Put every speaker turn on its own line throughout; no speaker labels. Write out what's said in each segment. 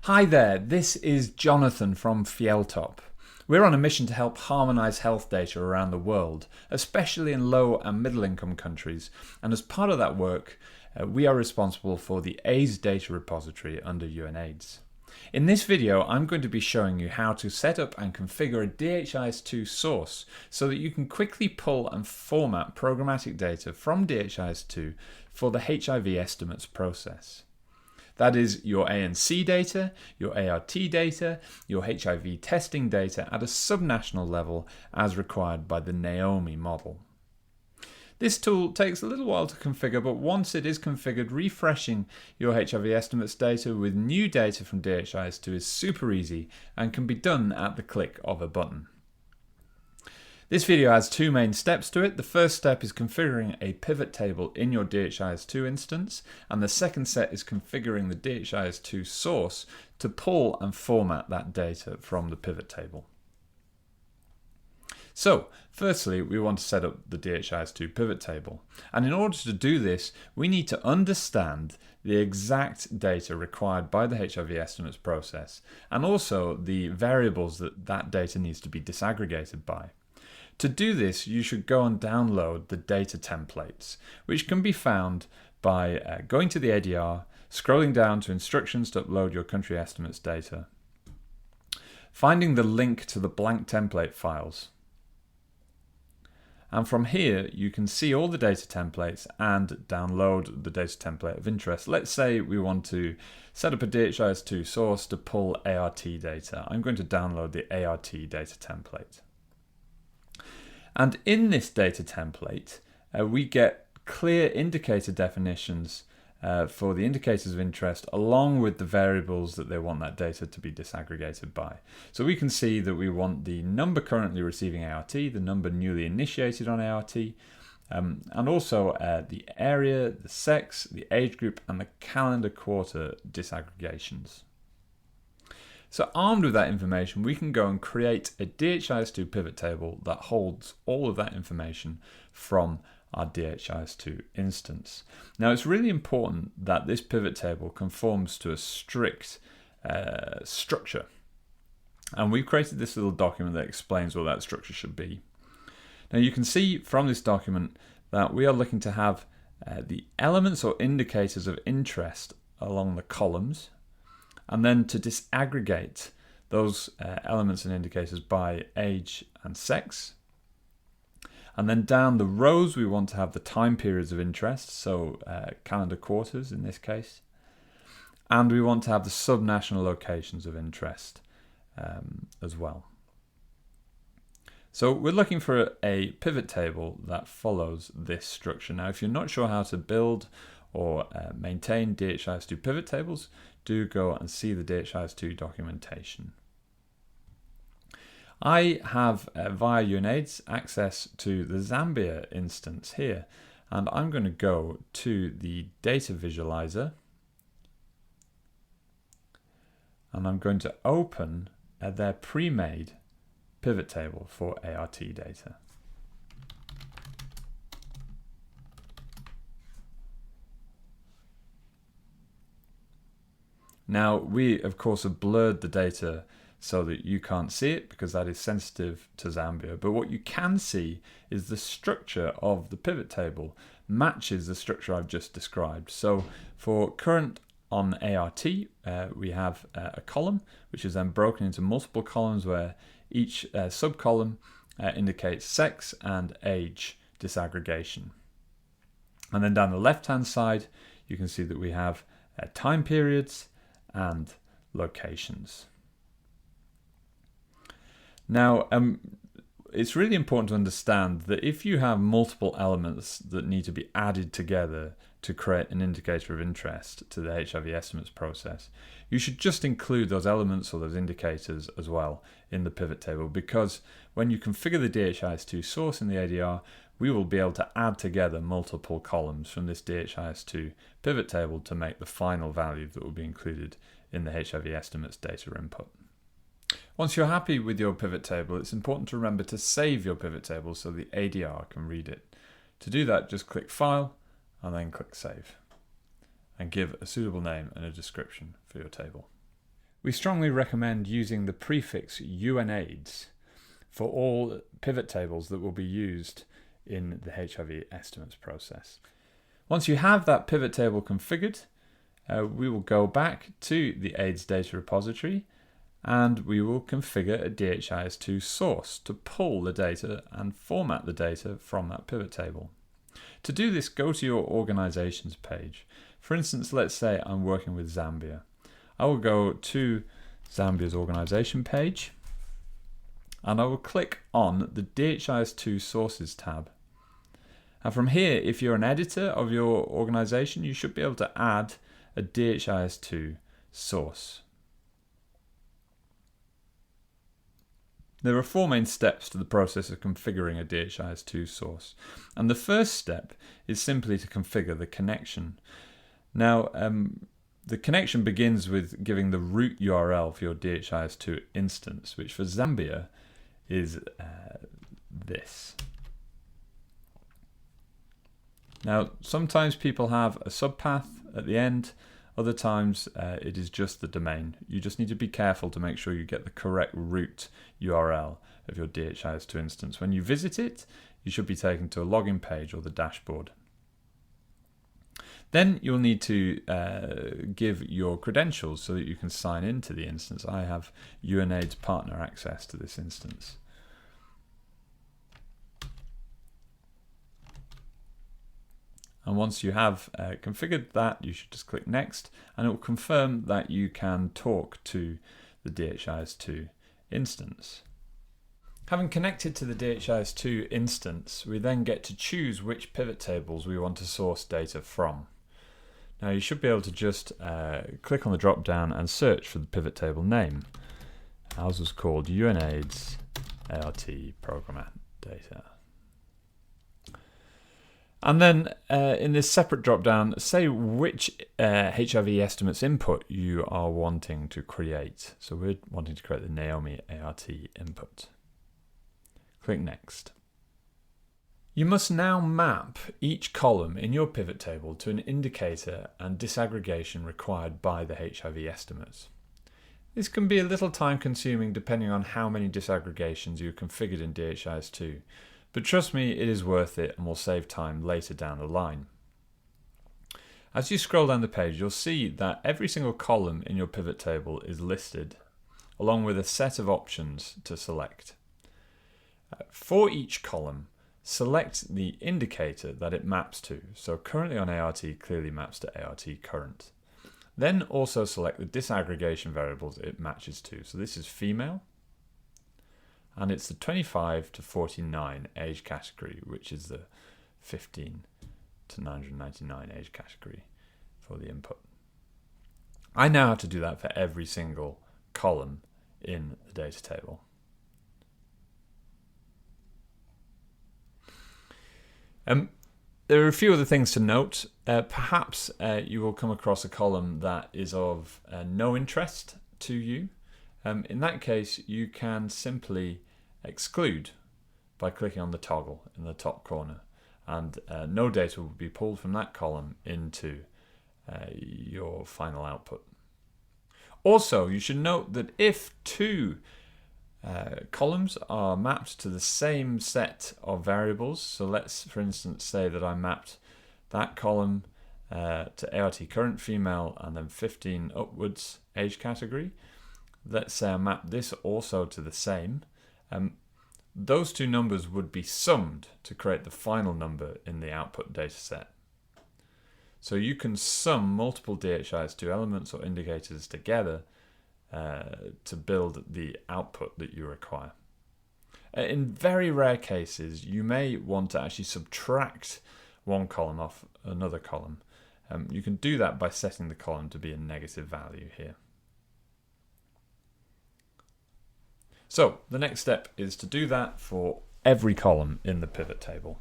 Hi there, this is Jonathan from Fieltop. We're on a mission to help harmonise health data around the world, especially in low and middle income countries, and as part of that work, we are responsible for the AIDS data repository under UNAIDS. In this video, I'm going to be showing you how to set up and configure a DHIS2 source so that you can quickly pull and format programmatic data from DHIS2 for the HIV estimates process. That is your ANC data, your ART data, your HIV testing data at a subnational level as required by the Naomi model. This tool takes a little while to configure, but once it is configured, refreshing your HIV estimates data with new data from DHIS2 is super easy and can be done at the click of a button. This video has two main steps to it. The first step is configuring a pivot table in your DHIS2 instance, and the second set is configuring the DHIS2 source to pull and format that data from the pivot table. So, firstly, we want to set up the DHIS2 pivot table. And in order to do this, we need to understand the exact data required by the HIV estimates process, and also the variables that data needs to be disaggregated by. To do this, you should go and download the data templates, which can be found by going to the ADR, scrolling down to instructions to upload your country estimates data, finding the link to the blank template files. And from here, you can see all the data templates and download the data template of interest. Let's say we want to set up a DHIS2 source to pull ART data. I'm going to download the ART data template. And in this data template, we get clear indicator definitions for the indicators of interest, along with the variables that they want that data to be disaggregated by. So we can see that we want the number currently receiving ART, the number newly initiated on ART, and also the area, the sex, the age group, and the calendar quarter disaggregations. So armed with that information, we can go and create a DHIS2 pivot table that holds all of that information from our DHIS2 instance. Now, it's really important that this pivot table conforms to a strict structure. And we've created this little document that explains what that structure should be. Now, you can see from this document that we are looking to have the elements or indicators of interest along the columns, and then to disaggregate those elements and indicators by age and sex. And then down the rows, we want to have the time periods of interest, so calendar quarters in this case. And we want to have the subnational locations of interest as well. So we're looking for a pivot table that follows this structure. Now, if you're not sure how to build or maintain DHIS2 pivot tables, do go and see the DHIS2 documentation. I have, via UNAIDS, access to the Zambia instance here, and I'm going to go to the data visualizer, and I'm going to open their pre-made pivot table for ART data. Now, we, of course, have blurred the data so that you can't see it because that is sensitive to Zambia. But what you can see is the structure of the pivot table matches the structure I've just described. So for current on ART, we have a column, which is then broken into multiple columns where each subcolumn indicates sex and age disaggregation. And then down the left-hand side, you can see that we have time periods and locations. Now, it's really important to understand that if you have multiple elements that need to be added together to create an indicator of interest to the HIV estimates process, you should just include those elements or those indicators as well in the pivot table, because when you configure the DHIS2 source in the ADR, we will be able to add together multiple columns from this DHIS2 pivot table to make the final value that will be included in the HIV estimates data input. Once you're happy with your pivot table, it's important to remember to save your pivot table so the ADR can read it. To do that, just click File and then click Save, and give a suitable name and a description for your table. We strongly recommend using the prefix UNAIDS for all pivot tables that will be used in the HIV estimates process. Once you have that pivot table configured, we will go back to the AIDS data repository and we will configure a DHIS2 source to pull the data and format the data from that pivot table. To do this, go to your organizations page. For instance, let's say I'm working with Zambia. I will go to Zambia's organization page and I will click on the DHIS2 sources tab. And from here, if you're an editor of your organization, you should be able to add a DHIS2 source. There are 4 main steps to the process of configuring a DHIS2 source. And the first step is simply to configure the connection. Now, the connection begins with giving the root URL for your DHIS2 instance, which for Zambia is this. Now, sometimes people have a subpath at the end. Other times it is just the domain. You just need to be careful to make sure you get the correct root URL of your DHIS2 instance. When you visit it, you should be taken to a login page or the dashboard. Then you'll need to give your credentials so that you can sign into the instance. I have UNAIDS partner access to this instance. And once you have configured that, you should just click Next, and it will confirm that you can talk to the DHIS2 instance. Having connected to the DHIS2 instance, we then get to choose which pivot tables we want to source data from. Now you should be able to just click on the drop down and search for the pivot table name. Ours was called UNAIDS ART programmatic data. And then in this separate drop-down, say which HIV estimates input you are wanting to create. So we're wanting to create the Naomi ART input. Click Next. You must now map each column in your pivot table to an indicator and disaggregation required by the HIV estimates. This can be a little time-consuming depending on how many disaggregations you configured in DHIS2. But trust me, it is worth it and will save time later down the line. As you scroll down the page, you'll see that every single column in your pivot table is listed, along with a set of options to select. For each column, select the indicator that it maps to. So currently on ART clearly maps to ART current. Then also select the disaggregation variables it matches to. So this is female. And it's the 25 to 49 age category, which is the 15 to 999 age category for the input. I now have to do that for every single column in the data table. There are a few other things to note. Perhaps you will come across a column that is of no interest to you. In that case, you can simply exclude by clicking on the toggle in the top corner, and no data will be pulled from that column into your final output. Also, you should note that if 2 columns are mapped to the same set of variables, so let's for instance say that I mapped that column to ART current female and then 15 upwards age category. Let's say I map this also to the same. Those 2 numbers would be summed to create the final number in the output dataset. So you can sum multiple DHIS2 elements or indicators together to build the output that you require. In very rare cases, you may want to actually subtract one column off another column. You can do that by setting the column to be a negative value here. So the next step is to do that for every column in the pivot table.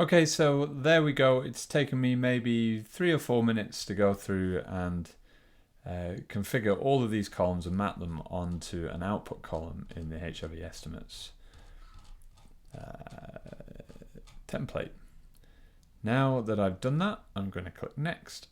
Okay, so there we go. It's taken me maybe 3 or 4 minutes to go through and configure all of these columns and map them onto an output column in the HIV Estimates template. Now that I've done that, I'm going to click Next.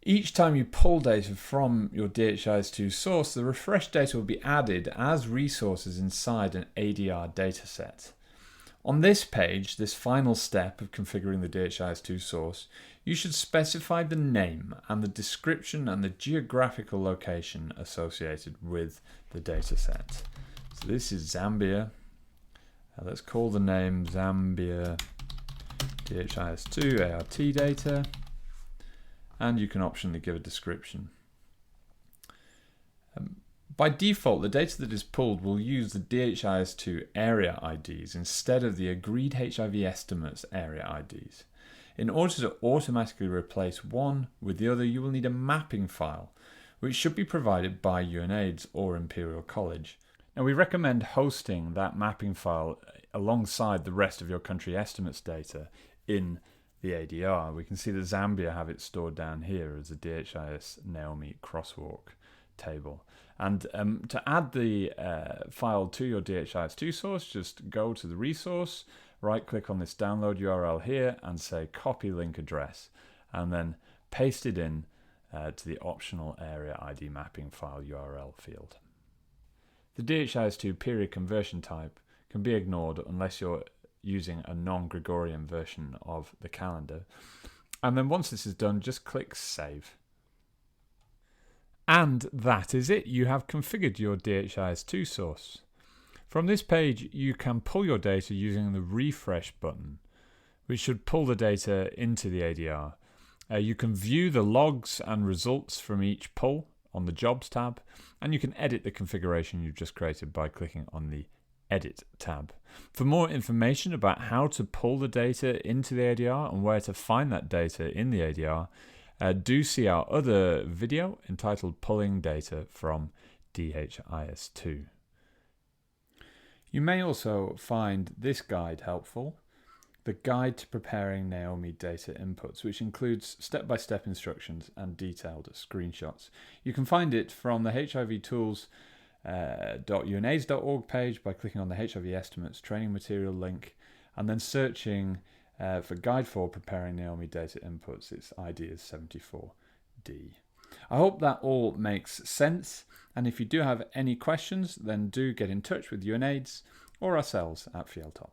Each time you pull data from your DHIS2 source, the refreshed data will be added as resources inside an ADR dataset. On this page, this final step of configuring the DHIS2 source, you should specify the name and the description and the geographical location associated with the dataset. So this is Zambia. Let's call the name Zambia DHIS2 ART data. And you can optionally give a description. By default, the data that is pulled will use the DHIS2 area IDs instead of the agreed HIV estimates area IDs. In order to automatically replace one with the other, you will need a mapping file, which should be provided by UNAIDS or Imperial College. Now, we recommend hosting that mapping file alongside the rest of your country estimates data in the ADR. We can see that Zambia have it stored down here as a DHIS Naomi crosswalk table. And to add the file to your DHIS2 source, just go to the resource, right click on this download URL here and say copy link address, and then paste it in to the optional area ID mapping file URL field. The DHIS2 period conversion type can be ignored unless you're using a non-Gregorian version of the calendar. And then once this is done, just click Save. And that is it. You have configured your DHIS2 source. From this page, you can pull your data using the Refresh button, which should pull the data into the ADR. You can view the logs and results from each pull on the Jobs tab, and you can edit the configuration you've just created by clicking on the Edit tab. For more information about how to pull the data into the ADR and where to find that data in the ADR, do see our other video entitled Pulling Data from DHIS2. You may also find this guide helpful, the Guide to Preparing Naomi Data Inputs, which includes step-by-step instructions and detailed screenshots. You can find it from the HIV Tools .unaids.org page by clicking on the HIV Estimates training material link and then searching for Guide for Preparing Naomi Data Inputs. Its ID is 74D. I hope that all makes sense, and if you do have any questions, then do get in touch with UNAIDS or ourselves at Fieltop.